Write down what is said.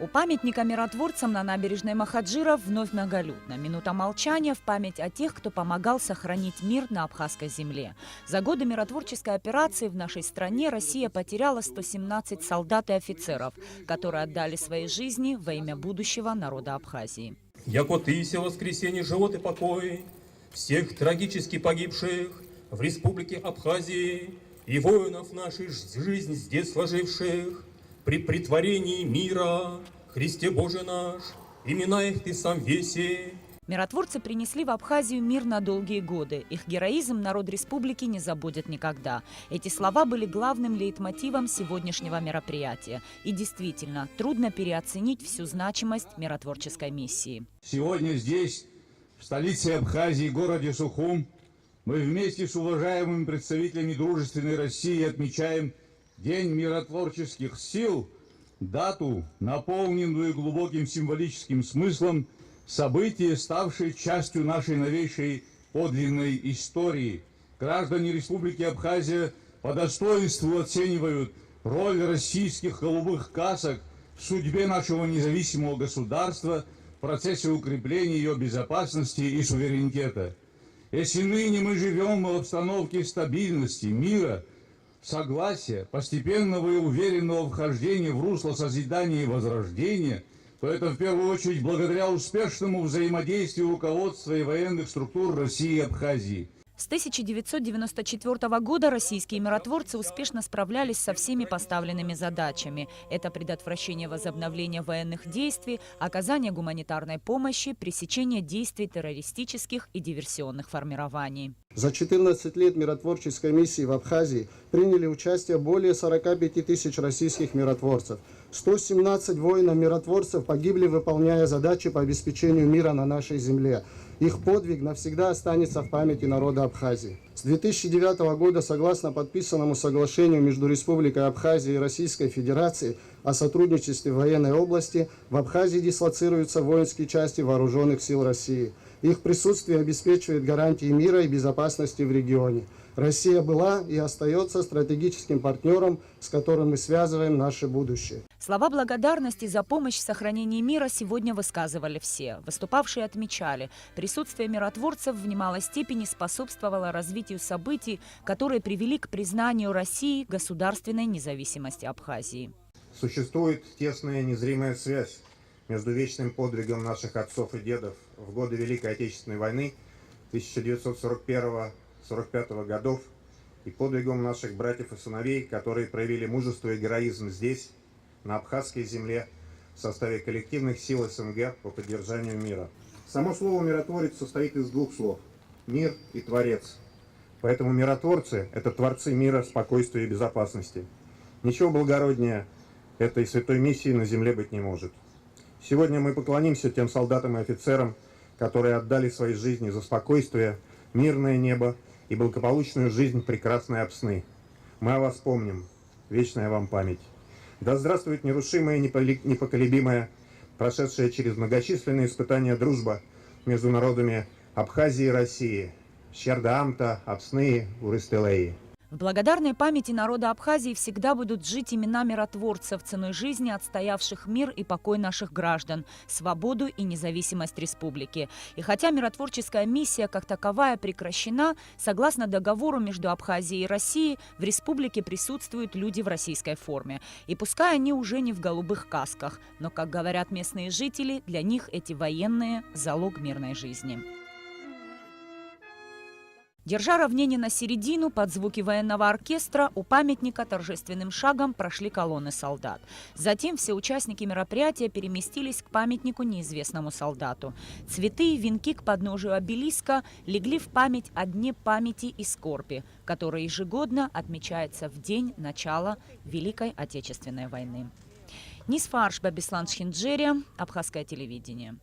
У памятника миротворцам на набережной Махаджира вновь многолюдно. Минута молчания в память о тех, кто помогал сохранить мир на абхазской земле. За годы миротворческой операции в нашей стране Россия потеряла 117 солдат и офицеров, которые отдали свои жизни во имя будущего народа Абхазии. Яко ты се воскресенье живот и покой всех трагически погибших в республике Абхазии и воинов нашей жизнь здесь сложивших, при претворении мира, Христе Боже наш, имена их ты сам веси. Миротворцы принесли в Абхазию мир на долгие годы. Их героизм народ республики не забудет никогда. Эти слова были главным лейтмотивом сегодняшнего мероприятия. И действительно, трудно переоценить всю значимость миротворческой миссии. Сегодня здесь, в столице Абхазии, городе Сухум, мы вместе с уважаемыми представителями дружественной России отмечаем День миротворческих сил, дату, наполненную глубоким символическим смыслом, события, ставшие частью нашей новейшей подлинной истории. Граждане Республики Абхазия по достоинству оценивают роль российских голубых касок в судьбе нашего независимого государства, в процессе укрепления ее безопасности и суверенитета. Если ныне мы живем в обстановке стабильности, мира, согласия, постепенного и уверенного вхождения в русло созидания и возрождения, то это в первую очередь благодаря успешному взаимодействию руководства и военных структур России и Абхазии. С 1994 года российские миротворцы успешно справлялись со всеми поставленными задачами. Это предотвращение возобновления военных действий, оказание гуманитарной помощи, пресечение действий террористических и диверсионных формирований. За 14 лет миротворческой миссии в Абхазии приняли участие более 45 тысяч российских миротворцев. 117 воинов-миротворцев погибли, выполняя задачи по обеспечению мира на нашей земле. Их подвиг навсегда останется в памяти народа Абхазии. С 2009 года, согласно подписанному соглашению между Республикой Абхазия и Российской Федерацией о сотрудничестве в военной области, в Абхазии дислоцируются воинские части вооруженных сил России. Их присутствие обеспечивает гарантии мира и безопасности в регионе. Россия была и остается стратегическим партнером, с которым мы связываем наше будущее. Слова благодарности за помощь в сохранении мира сегодня высказывали все. Выступавшие отмечали, присутствие миротворцев в немалой степени способствовало развитию событий, которые привели к признанию России государственной независимости Абхазии. Существует тесная незримая связь между вечным подвигом наших отцов и дедов в годы Великой Отечественной войны 1941-1945 годов и подвигом наших братьев и сыновей, которые проявили мужество и героизм здесь, на абхазской земле, в составе коллективных сил СНГ по поддержанию мира. Само слово «миротворец» состоит из двух слов – «мир» и «творец». Поэтому миротворцы – это творцы мира, спокойствия и безопасности. Ничего благороднее этой святой миссии на земле быть не может. Сегодня мы поклонимся тем солдатам и офицерам, которые отдали свои жизни за спокойствие, мирное небо и благополучную жизнь прекрасной Апсны. Мы о вас помним. Вечная вам память. Да здравствует нерушимая и непоколебимая, прошедшая через многочисленные испытания дружба между народами Абхазии и России. Щердаамта, Апсны, Урыстелеи. В благодарной памяти народа Абхазии всегда будут жить имена миротворцев, ценой жизни отстоявших мир и покой наших граждан, свободу и независимость республики. И хотя миротворческая миссия как таковая прекращена, согласно договору между Абхазией и Россией, в республике присутствуют люди в российской форме. И пускай они уже не в голубых касках, но, как говорят местные жители, для них эти военные – залог мирной жизни. Держа равнение на середину, под звуки военного оркестра, у памятника торжественным шагом прошли колонны солдат. Затем все участники мероприятия переместились к памятнику неизвестному солдату. Цветы и венки к подножию обелиска легли в память о Дне памяти и скорби, который ежегодно отмечается в день начала Великой Отечественной войны. Нисфарш Бабислан Шхинджерия, Абхазское телевидение.